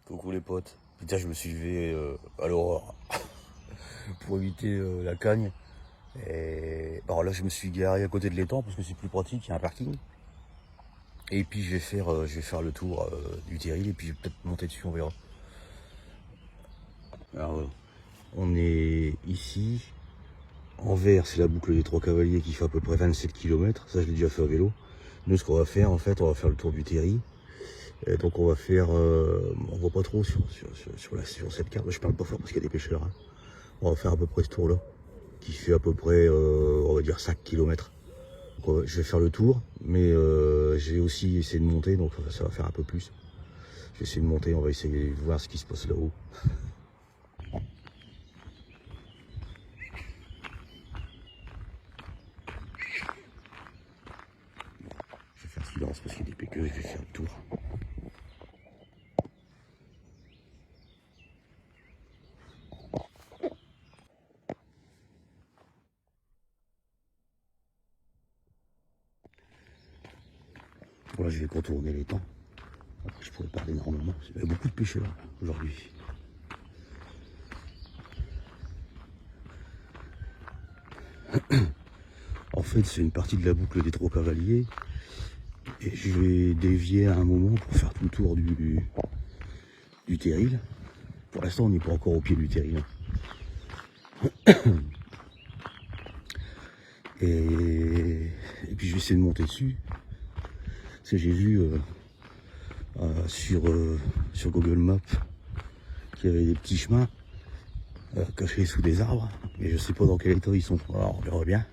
Coucou les potes. Putain, je me suis levé à l'aurore pour éviter la cagne. Et alors là, je me suis garé à côté de l'étang parce que c'est plus pratique, il y a un parking. Et puis je vais faire le tour du terril et puis je vais peut-être monter dessus, on verra. Alors, on est ici. En vert, c'est la boucle des Trois Cavaliers qui fait à peu près 27 km. Ça, je l'ai déjà fait à vélo. Nous, ce qu'on va faire, en fait, on va faire le tour du terril. Et donc, on va faire. On voit pas trop sur cette carte. Je parle pas fort parce qu'il y a des pêcheurs. Hein. On va faire à peu près ce tour-là, qui fait à peu près, on va dire 5 km. Donc, je vais faire le tour, mais j'ai aussi essayé de monter, donc ça va faire un peu plus. Je vais essayer de monter, on va essayer de voir ce qui se passe là-haut. Je vais faire silence parce qu'il y a des péqueux, je vais faire le tour. Voilà, je vais contourner l'étang. Après, je pourrais parler normalement. Il y a beaucoup de pêcheurs aujourd'hui. En fait, c'est une partie de la boucle des Trois Cavaliers. Et je vais dévier à un moment pour faire tout le tour du terril. Pour l'instant, on n'est pas encore au pied du terril. Et puis je vais essayer de monter dessus. Parce que j'ai vu sur Google Maps qu'il y avait des petits chemins cachés sous des arbres. Mais je sais pas dans quel état ils sont. Alors on verra bien.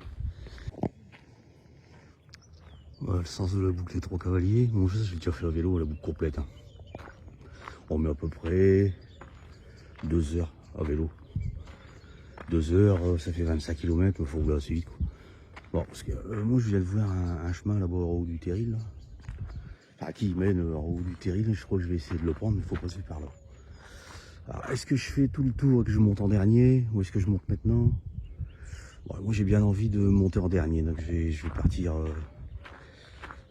Voilà le sens de la boucle des Trois Cavaliers. Bon, ça, j'ai déjà fait à vélo, la boucle complète. Hein. On met à peu près 2 heures à vélo. 2 heures, ça fait 25 km, il faut rouler assez vite. Quoi. Bon, parce que moi je viens de voir un chemin là-bas en haut du terril. Là. Enfin, qui mène en haut du terril, je crois que je vais essayer de le prendre, mais il faut passer par là. Alors, est-ce que je fais tout le tour et que je monte en dernier, ou est-ce que je monte maintenant? Bon, moi j'ai bien envie de monter en dernier, donc je vais partir.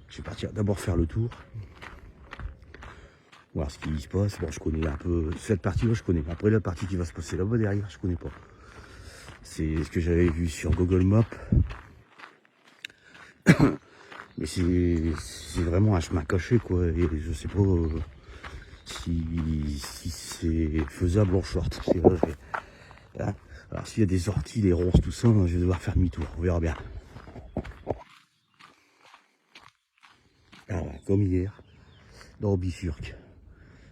Je vais partir d'abord faire le tour. Voir ce qui se passe. Bon, je connais un peu. Cette partie-là, je connais. Après, la partie qui va se passer là-bas derrière, je connais pas. C'est ce que j'avais vu sur Google Maps. Mais c'est vraiment un chemin caché, quoi. Et je sais pas si c'est faisable en short. Hein. Alors, s'il y a des orties, des ronces, tout ça, je vais devoir faire demi-tour. On verra bien. Alors, comme hier, dans Bifurque.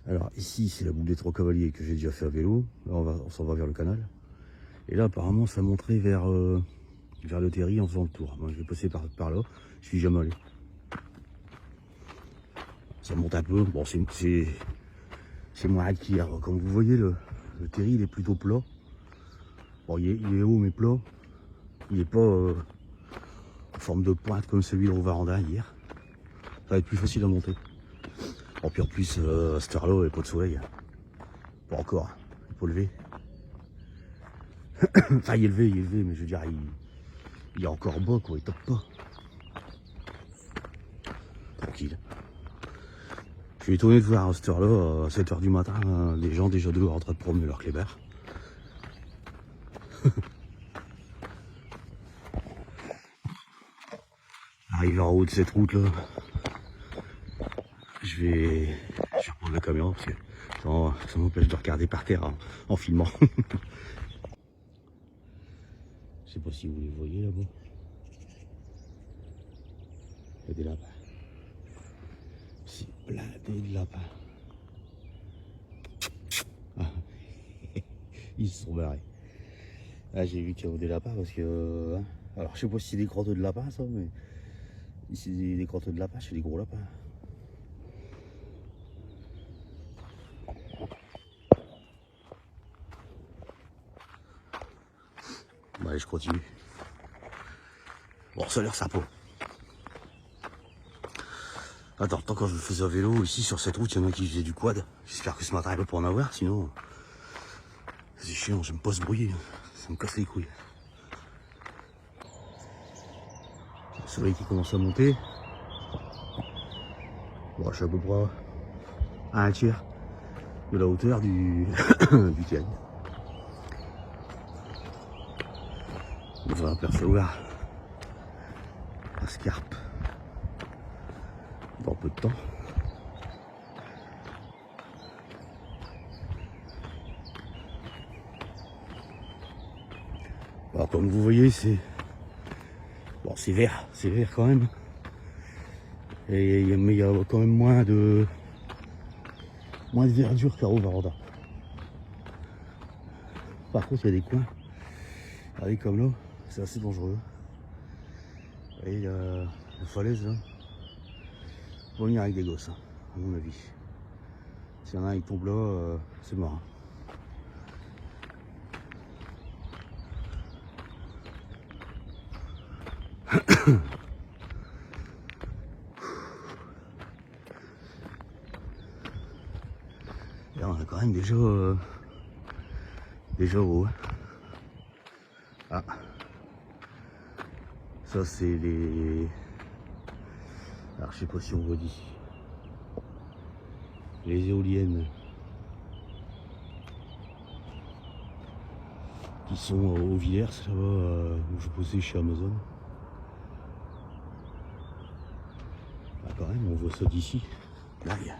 Alors, ici, c'est la boucle des Trois Cavaliers que j'ai déjà fait à vélo. Là, on s'en va vers le canal. Et là, apparemment, ça montrait vers le terril en faisant le tour. Moi, je vais passer par là. Je suis jamais allé. Ça monte un peu. Bon, c'est moins raide qu'hier. Comme vous voyez, le terril il est plutôt plat. Bon, il est haut mais plat. Il n'est pas en forme de pointe comme celui de Rovaranda hier. Ça va être plus facile à monter. Bon, puis en plus, à cette heure-là, il n'y a pas de soleil. Pas encore. Il faut lever. Enfin, il est levé, mais je veux dire, il est encore bas, quoi. Il tape pas. Tranquille. Je suis étonné de voir à cette heure-là, à 7 h du matin, des gens déjà dehors en train de promener leur clébard. Arrivé en haut de cette route-là, je vais reprendre la caméra parce que ça m'empêche de regarder par terre en filmant. Je sais pas si vous les voyez là-bas. Il y a des lapins. C'est blindé de lapins. Ah. Ils se sont barrés. Là, j'ai vu qu'il y avait des lapins parce que. Alors, je sais pas si c'est des crottes de lapins, ça, mais. Ici, des crottes de lapins, c'est des gros lapins. Bon, allez, je continue. Bon, ça a l'air sympa. Attends, tant quand je faisais à vélo, ici, sur cette route, il y en a qui faisaient du quad. J'espère que ce matin, il va pas en avoir, sinon. C'est chiant, j'aime pas se brouiller. Ça me casse les couilles. Le soleil qui commence à monter. Bon, je suis à peu près à un tiers. de la hauteur du, du terrain. On va apercevoir la scarpe dans peu de temps. Alors, comme vous voyez, c'est bon, c'est vert quand même. Mais il y a quand même moins de verdure qu'à Rovaranda. Par contre, il y a des coins, regardez comme là, c'est assez dangereux. Vous voyez la falaise là, faut venir avec des gosses, hein, à mon avis. S'il y en a un qui tombe là, c'est mort. Hein. Et on a quand même déjà haut. Ah, ça c'est les. Alors je sais pas si on voit d'ici. Les éoliennes qui sont au Villers, là-bas où je bossais chez Amazon. Ah, quand même, on voit ça d'ici. Là, il y a.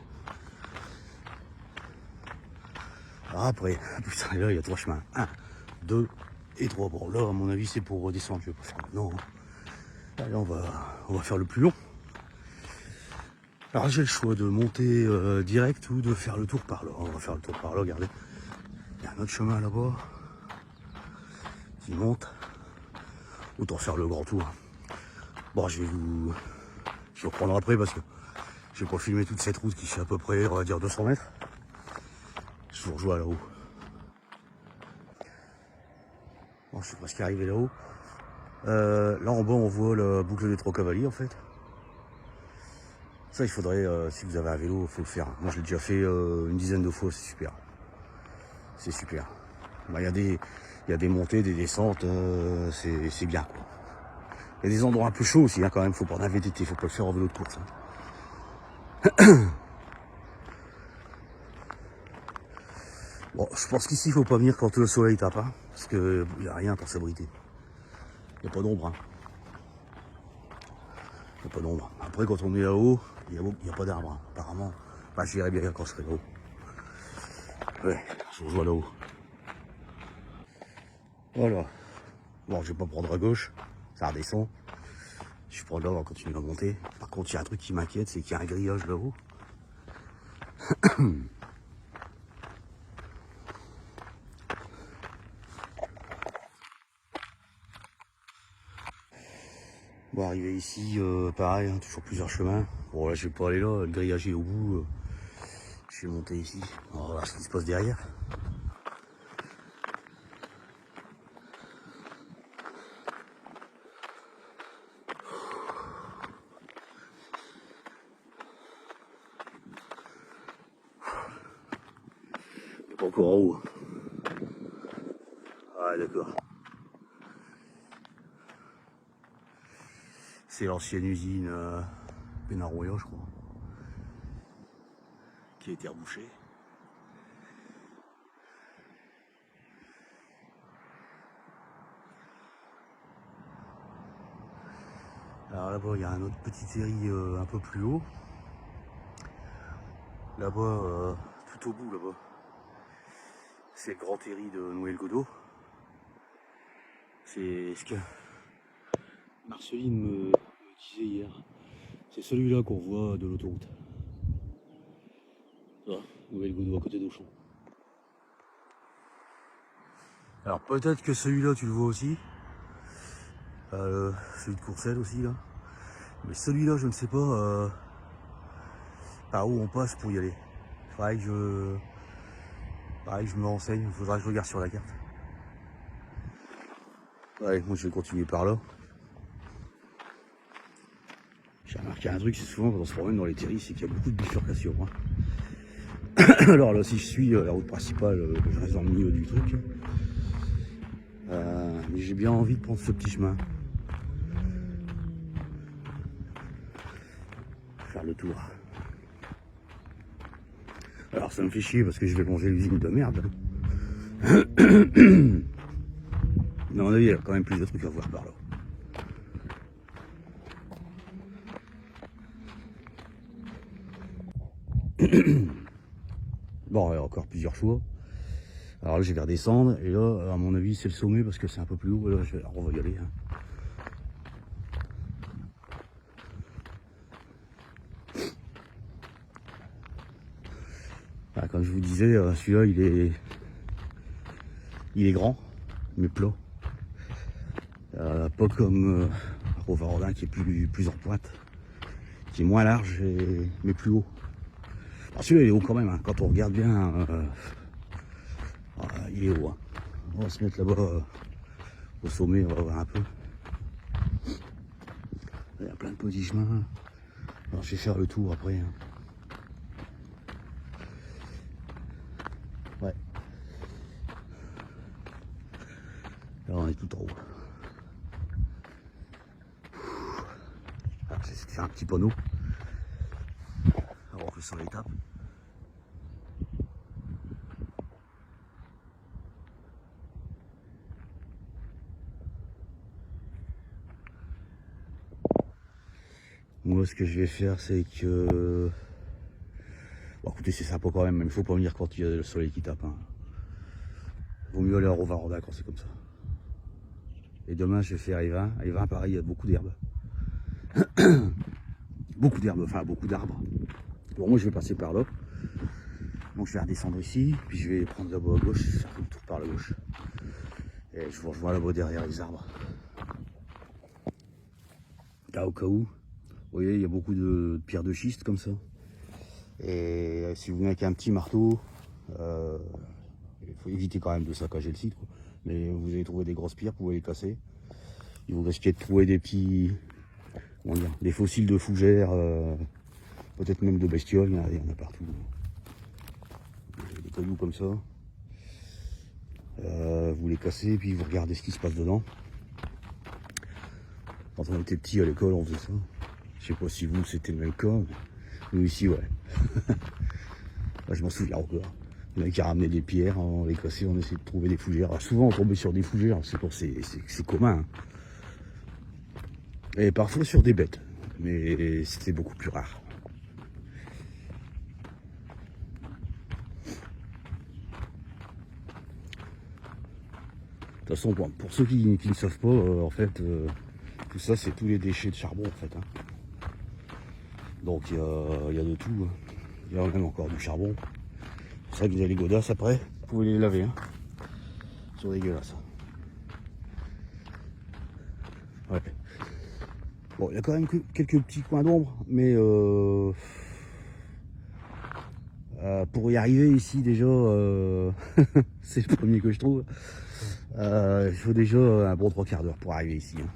Alors après, putain, là il y a 3 chemins. 1, 2 et 3. Bon là à mon avis c'est pour redescendre, je vais pas faire maintenant. Allez, on va faire le plus long. Alors j'ai le choix de monter direct ou de faire le tour par là. On va faire le tour par là, regardez. Il y a un autre chemin là-bas qui monte. Autant faire le grand tour. Bon, je vais vous reprendre après parce que je vais pas filmer toute cette route qui fait à peu près, on va dire 200 mètres. Je vous rejoins là-haut. Bon, je suis presque arrivé là-haut. Là en bas on voit la boucle des Trois Cavaliers en fait. Ça il faudrait, si vous avez un vélo, il faut le faire. Moi je l'ai déjà fait une dizaine de fois, c'est super. C'est super. Bah, il y a des montées, des descentes, c'est bien quoi. Il y a des endroits un peu chauds aussi hein, quand même, faut prendre un VTT, faut pas le faire en vélo de course. Hein. Bon, je pense qu'ici il faut pas venir quand le soleil tape, hein, parce qu'il n'y a rien pour s'abriter. Il n'y a pas d'ombre. Hein. Il n'y a pas d'ombre. Après quand on est là-haut, il n'y a pas d'arbre. Hein. Apparemment, bah, j'irai bien quand je serai là-haut. Ouais, je rejoins là-haut. Voilà. Bon, je vais pas prendre à gauche, ça redescend. Je prends là, on va continuer à monter. Par contre, il y a un truc qui m'inquiète, c'est qu'il y a un grillage là-haut. Bon, arrivé ici, pareil, hein, toujours plusieurs chemins. Bon, là, je vais pas aller là, le grillage est au bout. Je vais monter ici, on va voir ce qui se passe derrière. Pas encore en haut. Ah, d'accord. C'est l'ancienne usine Pénaroya, je crois, qui a été rebouchée. Alors là-bas, il y a un autre petit terri un peu plus haut. Là-bas, tout au bout, là-bas, c'est le grand terri de Noël-Godot. C'est ce que Marceline me disait hier. C'est celui-là qu'on voit de l'autoroute. Noël-Godot, à côté d'Auchan. Alors peut-être que celui-là, tu le vois aussi. Celui de Courcelles aussi, là. Mais celui-là, je ne sais pas par où on passe pour y aller. Pareil que je me renseigne, il faudra que je regarde sur la carte. Ouais, moi je vais continuer par là. J'ai remarqué un truc, c'est souvent quand on se promène dans les terris, c'est qu'il y a beaucoup de bifurcations. Hein. Alors là, si je suis la route principale, je reste dans le milieu du truc. Mais j'ai bien envie de prendre ce petit chemin. Faire le tour. Alors ça me fait chier parce que je vais longer l'usine de merde. Mais à mon avis, il y a quand même plus de trucs à voir par là. Bon, il y a encore plusieurs choix. Alors là, je vais redescendre. Et là, à mon avis, c'est le sommet parce que c'est un peu plus haut. Et là, on va y aller. Hein. Ah, comme je vous disais, celui-là, il est grand, mais plat. Pas comme Rovaroda qui est plus en pointe, qui est moins large, mais plus haut. Alors celui-là, il est haut quand même. Hein. Quand on regarde bien, il est haut. Hein. On va se mettre là-bas au sommet, on va voir un peu. Il y a plein de petits chemins. Alors, je vais faire le tour après. Hein. Ouais. Là, on est tout en haut. Alors, j'essaie de faire un petit panneau. Alors, on fait sur l'étape. Moi, ce que je vais faire, c'est que... Bon, écoutez, c'est sympa quand même, mais il ne faut pas venir quand il y a le soleil qui tape. Hein. Vaut mieux aller à Rovaroda quand c'est comme ça. Et demain, je vais faire Evin. Evin, pareil, il y a beaucoup d'herbes. Beaucoup d'herbes, enfin beaucoup d'arbres. Bon, moi, je vais passer par là. Donc, je vais redescendre ici, puis je vais prendre là-bas à gauche, faire tout le tour par la gauche. Et je vous rejoins là-bas derrière les arbres. Là, au cas où. Vous voyez, il y a beaucoup de pierres de schiste comme ça. Et si vous venez avec un petit marteau, il faut éviter quand même de saccager le site. Quoi. Mais vous allez trouver des grosses pierres, vous pouvez les casser. Et vous risquez de trouver des petits, comment dire, des fossiles de fougères, peut-être même de bestioles, il y en a partout. Des cailloux comme ça. Vous les cassez, puis vous regardez ce qui se passe dedans. Quand on était petit à l'école, on faisait ça. Je sais pas si vous, c'était le même cas. Nous ici, ouais. Là, je m'en souviens encore. Il y en a qui ramenaient des pierres, on les cassait, on essayait de trouver des fougères. Alors, souvent, on tombait sur des fougères, c'est commun. Hein. Et parfois sur des bêtes, mais c'était beaucoup plus rare. De toute façon, pour ceux qui ne savent pas, en fait, tout ça, c'est tous les déchets de charbon, en fait. Hein. Donc il y a de tout. Hein. Il y a même encore du charbon. C'est vrai que vous avez les godasses après, vous pouvez les laver. Hein. Ils sont dégueulasses. Ouais. Bon, il y a quand même quelques petits coins d'ombre, mais pour y arriver ici déjà, c'est le premier que je trouve. Il faut déjà un bon 3/4 d'heure pour arriver ici. Hein.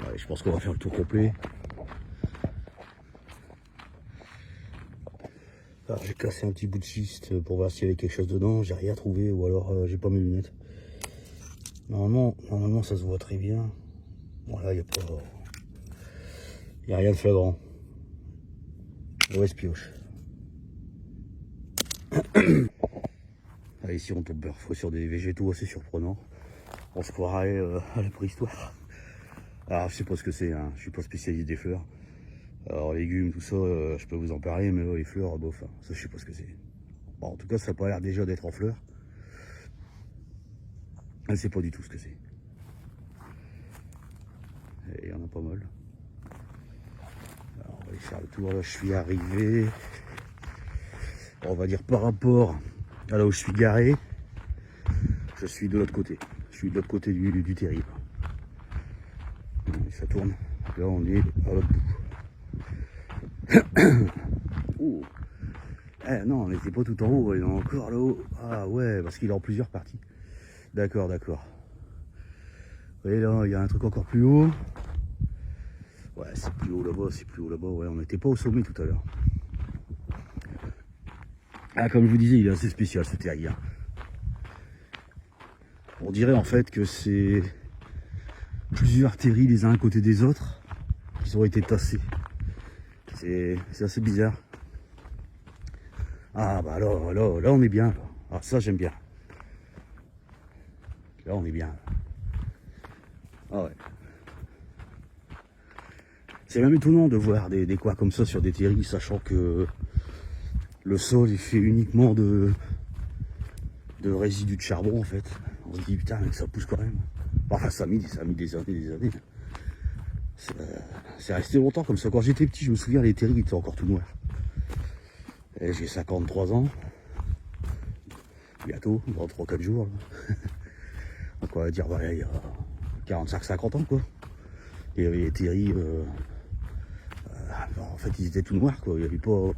Ouais, je pense qu'on va faire le tour complet. Alors, j'ai cassé un petit bout de schiste pour voir s'il y avait quelque chose dedans. J'ai rien trouvé, ou alors j'ai pas mes lunettes. Normalement ça se voit très bien. Bon là, il n'y a rien de flagrant. Mauvaise pioche. Ah, ici on tombe parfois sur des végétaux assez surprenants. On se croirait à la préhistoire. Alors je sais pas ce que c'est, hein. Je suis pas spécialiste des fleurs. Alors légumes, tout ça, je peux vous en parler, mais les fleurs, bof, hein. Ça je sais pas ce que c'est. Bon, en tout cas, ça n'a pas l'air déjà d'être en fleurs. Je sais pas du tout ce que c'est. Et il y en a pas mal. Alors on va aller faire le tour, là je suis arrivé. On va dire par rapport à là où je suis garé, je suis de l'autre côté. Je suis de l'autre côté du terrible. Et ça tourne. Là on est à l'autre bout. Oh. Eh non, on n'était pas tout en haut, il est encore là-haut. Ah ouais, parce qu'il est en plusieurs parties. D'accord, d'accord. Vous voyez là, il y a un truc encore plus haut. Ouais, c'est plus haut là-bas, c'est plus haut là-bas. Ouais, on n'était pas au sommet tout à l'heure. Ah, comme je vous disais, il est assez spécial ce terrier. On dirait en fait que c'est plusieurs terrils les uns à côté des autres qui ont été tassés. C'est assez bizarre. Ah bah là on est bien. Là. Ah ça j'aime bien. Là on est bien. Ah ouais. C'est même étonnant de voir des coins comme ça sur des terris, sachant que le sol est fait uniquement de résidus de charbon en fait. On se dit putain mais ça pousse quand même. Enfin ça a mis des années. C'est resté longtemps comme ça. Quand j'étais petit, je me souviens, les terris étaient encore tout noirs. Et j'ai 53 ans. Bientôt, dans 3-4 jours. Donc on va dire, voilà, il y a 45-50 ans, quoi. Et il y avait les terris, en fait, ils étaient tout noirs, quoi. Il n'y avait pas,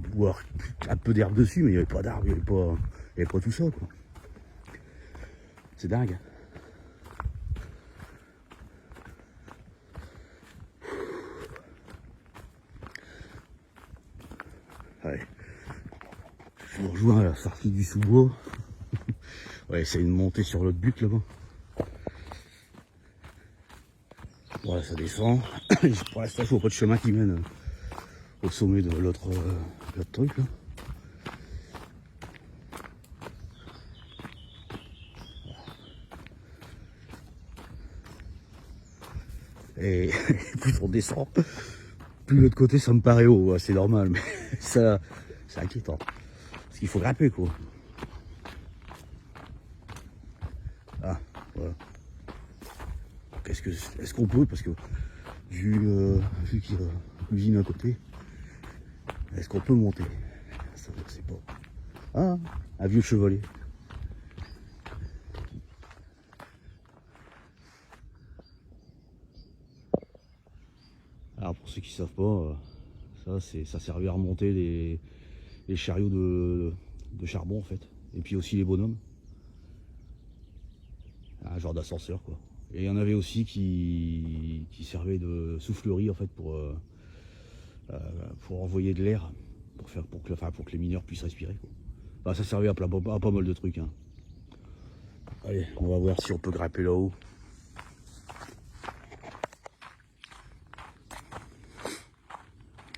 un peu d'herbe dessus, mais il n'y avait pas d'arbre, il n'y avait pas tout ça, quoi. C'est dingue. Allez. Je vous rejoins à la sortie du sous-bois. On va essayer de monter sur l'autre butte là-bas. Voilà, ça descend. Pour l'instant, je vois pas de chemin qui mène au sommet de l'autre truc là. Et plus on descend, plus l'autre côté ça me paraît haut, c'est normal, mais ça c'est inquiétant. Parce qu'il faut grimper quoi. Ah, voilà. Est-ce qu'on peut, parce que vu qu'il y a l'usine à côté, est-ce qu'on peut monter? Ça, je sais pas. Ah, un vieux chevalet. Alors pour ceux qui savent pas, ça servait à remonter les chariots de charbon en fait. Et puis aussi les bonhommes. Un genre d'ascenseur quoi. Et il y en avait aussi qui servaient de soufflerie en fait pour envoyer de l'air, pour que les mineurs puissent respirer quoi. Enfin, ça servait à pas mal de trucs. Hein. Allez, on va voir si on peut grimper là-haut.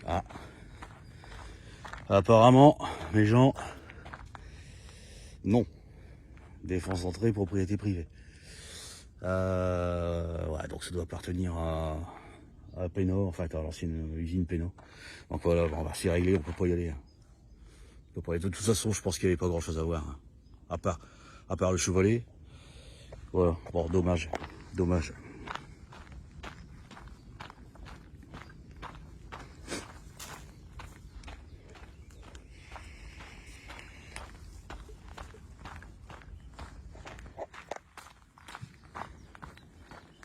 Ah. Apparemment, mes gens, non. Défense d'entrée, propriété privée. Ouais, donc ça doit appartenir à Pénaud, en fait, à l'ancienne usine Pénaud. Donc voilà, bon, bah, c'est réglé, on peut pas y aller. On peut pas y aller. De toute façon, je pense qu'il n'y avait pas grand chose à voir. Hein. À part le chevalet. Voilà, bon, dommage. Dommage.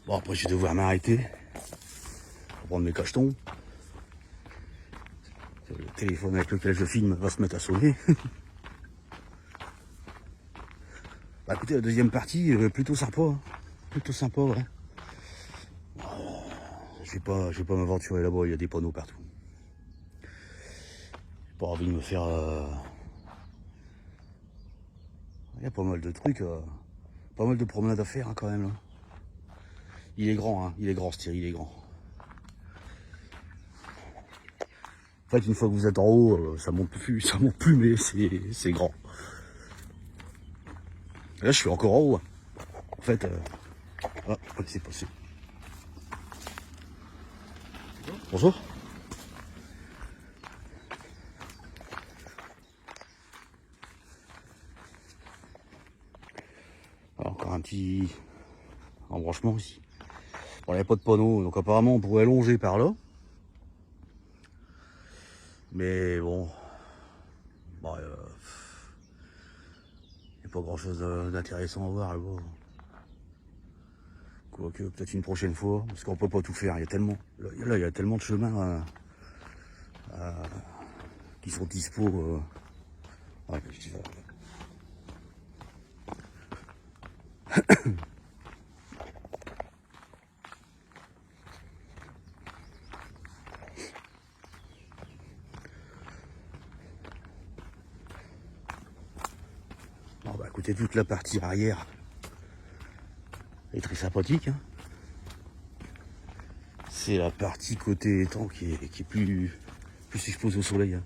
Bon, après, je vais devoir m'arrêter pour prendre mes cachetons. Le téléphone avec lequel je filme va se mettre à sonner. Bah écoutez, la deuxième partie, plutôt sympa. Hein. Plutôt sympa, ouais. Je vais pas m'aventurer là-bas, il y a des panneaux partout. J'ai pas envie de me faire... Il y a pas mal de trucs, pas mal de promenades à faire hein, quand même. Là. Il est grand, hein. Il est grand ce tir, il est grand. En fait, une fois que vous êtes en haut, ça monte plus, mais c'est grand. Là, je suis encore en haut. Hein. En fait, ah, c'est passé. Bonjour. Alors, encore un petit embranchement ici. Bon, il n'y a pas de panneau, donc apparemment on pourrait longer par là. Mais bon, il n'y a pas grand chose d'intéressant à voir là-bas. Quoique, peut-être une prochaine fois, parce qu'on peut pas tout faire. Il y a tellement, là, il y a tellement de chemins qui sont dispo. Ouais, je dis ça. Bon, bah, écoutez, toute la partie arrière est très sympathique. Hein. C'est la partie côté étang qui est plus plus exposé au soleil. Hein.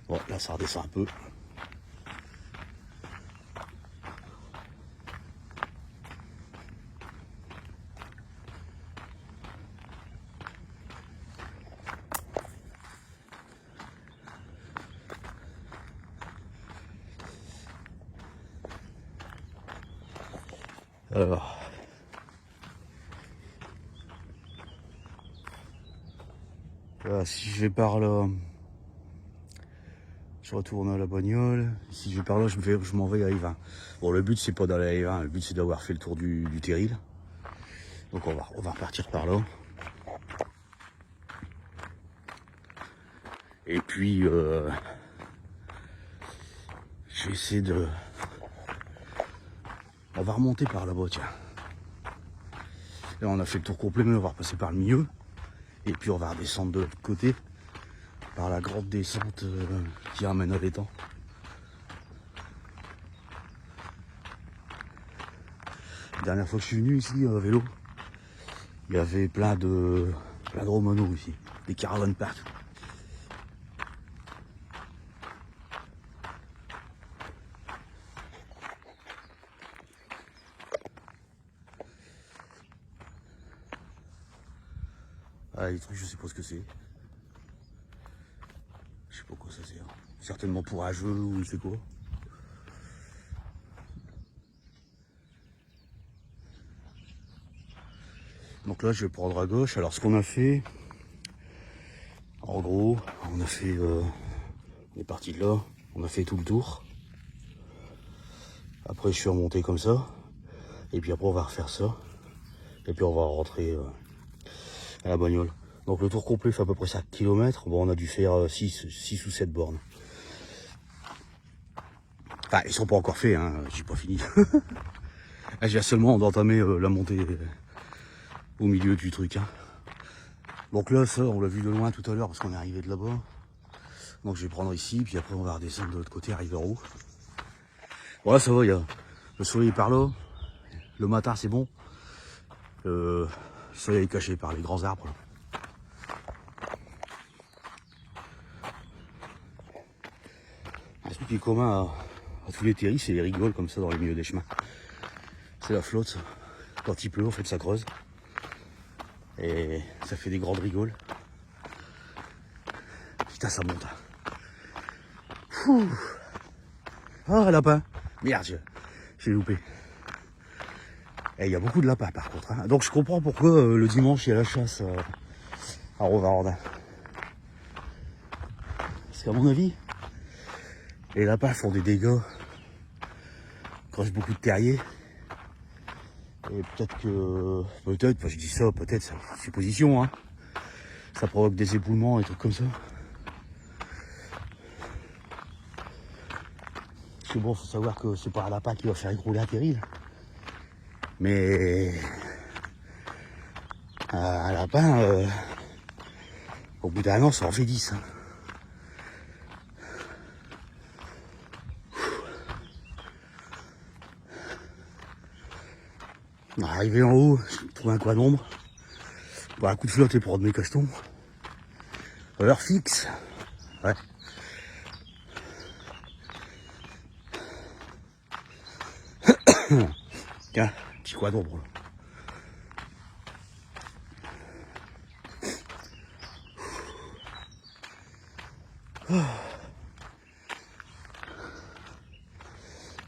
Bon, là ça redescend un peu. Alors, voilà, si je vais par là, je retourne à la bagnole. Si je vais par là, je m'en vais à Yvain. Bon, le but c'est pas d'aller à Yvain, le but c'est d'avoir fait le tour du terril. Donc on va repartir par là. Et puis je vais essayer de... On va remonter par là-bas, tiens. Là on a fait le tour complet, mais on va repasser par le milieu. Et puis on va redescendre de l'autre côté, par la grande descente qui ramène à l'étang. La dernière fois que je suis venu ici à vélo, il y avait plein de Romano ici, des caravanes partout. Ah, les trucs, je sais pas ce que c'est. Je sais pas quoi ça sert. Certainement pour un jeu ou je sais quoi. Donc là, je vais prendre à gauche. Alors, ce qu'on a fait, en gros, on a fait, on est parti de là, on a fait tout le tour. Après, je suis remonté comme ça. Et puis après, on va refaire ça. Et puis, on va rentrer à la bagnole. Donc, le tour complet fait à peu près 5 km. Bon, on a dû faire 6 ou 7 bornes. Enfin, ils sont pas encore faits, hein. J'ai pas fini. J'ai seulement entamé la montée au milieu du truc. Hein. Donc là, ça, on l'a vu de loin tout à l'heure parce qu'on est arrivé de là-bas. Donc je vais prendre ici, puis après on va redescendre de l'autre côté, arriver en haut. Voilà, ça va, il y a le soleil par là. Le matin, c'est bon. Le soleil est caché par les grands arbres. Là. Un truc qui est commun à tous les terris, c'est les rigoles comme ça dans les milieux des chemins. C'est la flotte, ça. Quand il pleut, en fait, ça creuse. Et ça fait des grandes rigoles. Putain, ça monte. Ouh. Ah, lapin. Merde, j'ai loupé. Et il y a beaucoup de lapins par contre. Hein. Donc je comprends pourquoi le dimanche il y a la chasse à Rovarourdin. Parce qu'à mon avis, les lapins font des dégâts. Creusent beaucoup de terriers. Et peut-être que... Peut-être, je dis ça, peut-être, c'est une supposition. Hein. Ça provoque des éboulements et trucs comme ça. Parce que bon, faut savoir que c'est pas un lapin qui va faire écrouler un terril. Mais... un lapin, au bout d'un an, ça en fait 10. Hein. Arrivé en haut, j'ai trouvé un coin d'ombre. Pour un coup de flotte et pour de mes cachetons. Heure fixe. Ouais. Tiens, petit coin d'ombre là.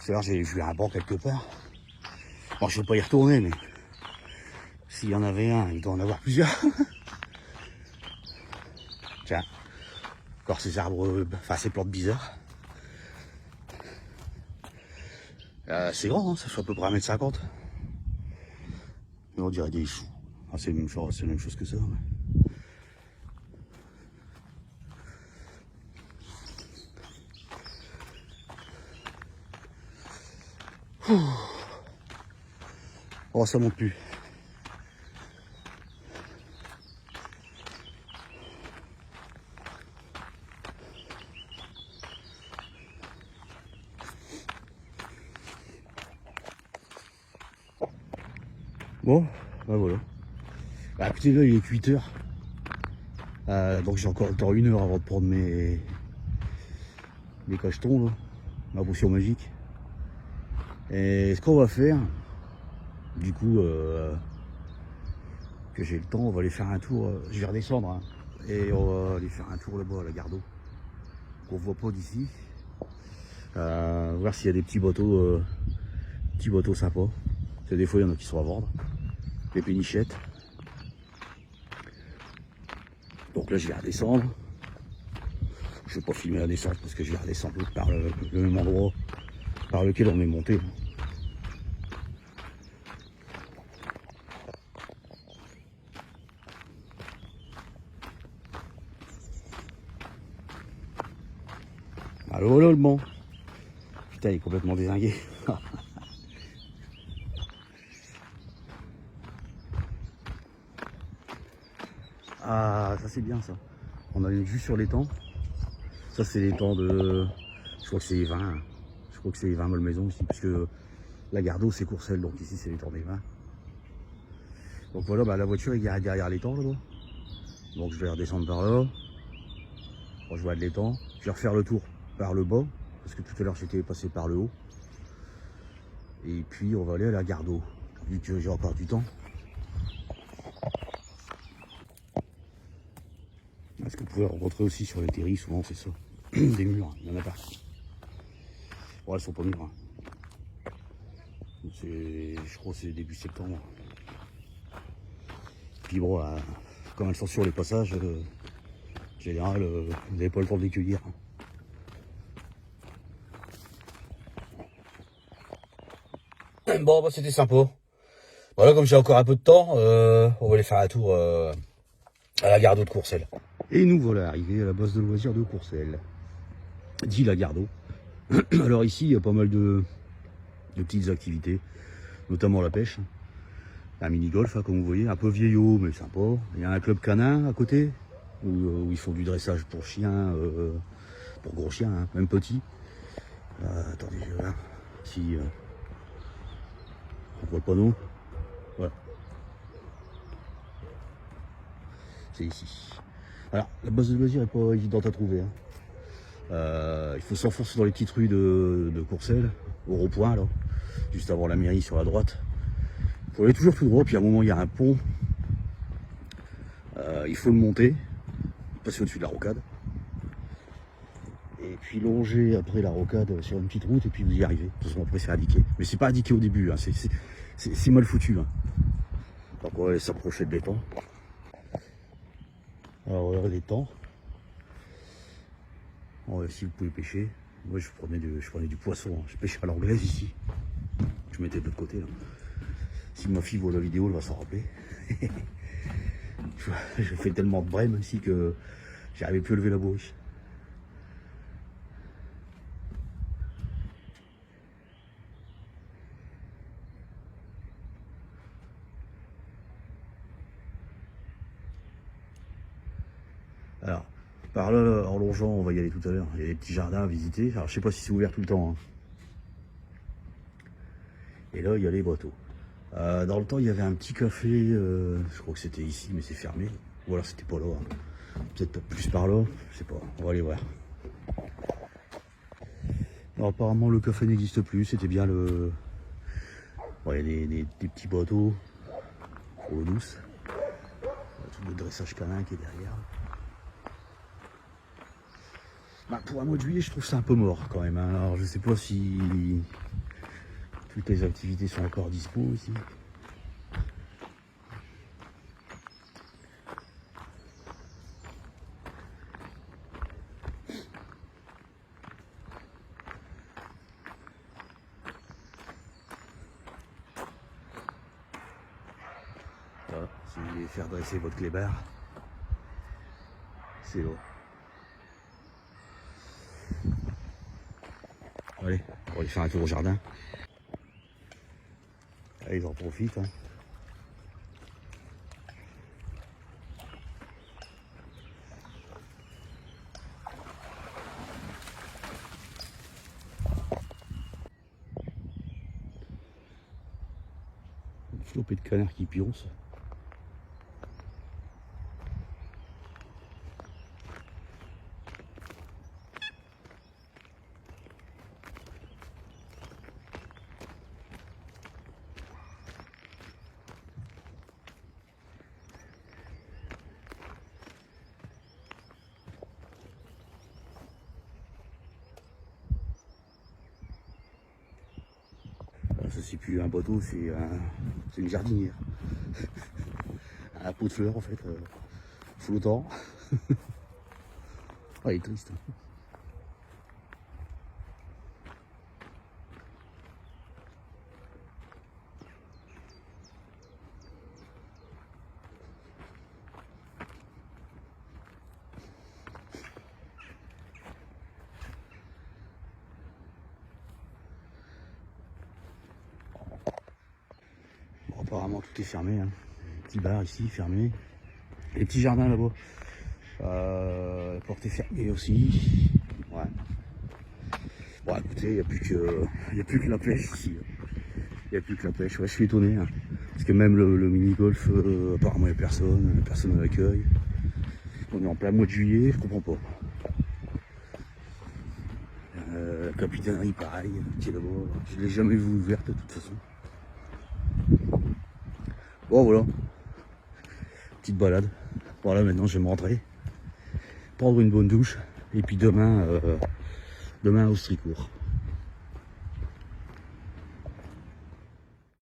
C'est vrai, j'ai vu un banc quelque part. Bon, je ne vais pas y retourner, mais s'il y en avait un, il doit en avoir plusieurs. Tiens, encore ces arbres, enfin ces plantes bizarres. C'est grand, hein, ça fait à peu près 1,50 m. On dirait des choux. Ah, c'est la même chose que ça. Ouais. Oh, ça monte plus. Bon, bah voilà. Bah écoutez, là il est 8 h. Donc j'ai encore 1 heure avant de prendre mes cachetons, là, ma potion magique. Et ce qu'on va faire, du coup, que j'ai le temps, on va aller faire un tour. Je vais redescendre, hein, et on va aller faire un tour là-bas à la Gardeau, qu'on voit pas d'ici. Voir s'il y a des petits bateaux sympas. Parce que des fois il y en a qui sont à vendre. Les pénichettes. Donc là je vais redescendre. Je vais pas filmer la descente parce que je vais redescendre par le même endroit par lequel on est monté. Allô, allô, le bon. Putain, il est complètement dézingué. Ah, ça c'est bien ça. On a une vue sur l'étang. Ça c'est l'étang de... Je crois que c'est les 20. Hein. Je crois que c'est les 20 Malmaison ici, puisque la Gardeau c'est Courcelles, donc ici c'est l'étang des 20. Donc voilà, bah, la voiture est garée derrière l'étang là-bas. Donc je vais redescendre par là. Bon, je vois de l'étang. Je vais refaire le tour par le bas, parce que tout à l'heure j'étais passé par le haut. Et puis on va aller à la Gardeau, vu que j'ai encore du temps. Ce que vous pouvez rencontrer aussi sur les terris, souvent c'est ça. Des murs, il y en a pas. Bon, elles sont pas mûres. Hein. Je crois que c'est début septembre. Puis bon, comme elles sont sur les passages, en général, vous n'avez pas le temps de les cueillir. Bon, bah c'était sympa. Voilà, comme j'ai encore un peu de temps, on va aller faire un tour à la Gardeau de Courcelles. Et nous voilà arrivés à la base de loisirs de Courcelles, dit la Gardeau. Alors ici, il y a pas mal de petites activités, notamment la pêche. Un mini-golf, hein, comme vous voyez, un peu vieillot, mais sympa. Il y a un club canin à côté, où ils font du dressage pour chiens, pour gros chiens, hein, même petits. Attendez, je vais voir si on voit le panneau. Voilà. C'est ici. Alors, la base de loisirs n'est pas évidente à trouver. Hein. Il faut s'enfoncer dans les petites rues de Courcelles, au rond-point, là, juste avant la mairie sur la droite. Il faut aller toujours tout droit, puis à un moment il y a un pont. Il faut le monter, passer au-dessus de la rocade. Et puis longer après la rocade sur une petite route, et puis vous y arrivez. De toute façon, après c'est indiqué. Mais c'est pas indiqué au début, hein. C'est mal foutu. Hein. Donc on va s'approcher de l'étang. Alors voilà l'étang. Si vous pouvez pêcher. Moi je prenais du poisson. Hein. Je pêche à l'anglaise ici. Je mettais de l'autre côté. Là. Si ma fille voit la vidéo, elle va s'en rappeler. Je fais tellement de brème ici que j'arrivais plus à lever la bourriche. Alors, par là, en longeant, on va y aller tout à l'heure. Il y a des petits jardins à visiter. Alors, je sais pas si c'est ouvert tout le temps. Hein. Et là, il y a les bateaux. Dans le temps, il y avait un petit café. Je crois que c'était ici, mais c'est fermé. Ou alors, c'était pas là. Hein. Peut-être plus par là. Je sais pas. On va aller voir. Alors, apparemment, le café n'existe plus. C'était bien le... Bon, il y a des petits bateaux. Eau douce. Tout le dressage canin qui est derrière. Bah, pour un mois de juillet, je trouve ça un peu mort quand même. Hein. Alors je sais pas si toutes les activités sont encore dispo ici. Voilà, si vous voulez faire dresser votre clébard, c'est là. Allez, on va aller faire un tour au jardin. Allez, ils en profitent. Hein. Flopée de canards qui pioncent. Ça c'est plus un bateau, c'est une jardinière. Un pot de fleurs en fait, flottant. Ah, il est triste. Bon, apparemment tout est fermé. Hein. Petit bar ici fermé. Les petits jardins là-bas. La porte est fermée aussi. Ouais. Bon écoutez, il n'y a plus que la pêche ici. Il n'y a plus que la pêche. Ouais, je suis étonné. Hein. Parce que même le mini-golf, apparemment il n'y a personne. Personne ne l'accueille. On est en plein mois de juillet, je comprends pas. La capitainerie pareil, qui est là-bas. Je ne l'ai jamais vu ouverte de toute façon. Bon voilà. Petite balade. Voilà, maintenant je vais me rentrer. Prendre une bonne douche. Et puis demain au Stricourt.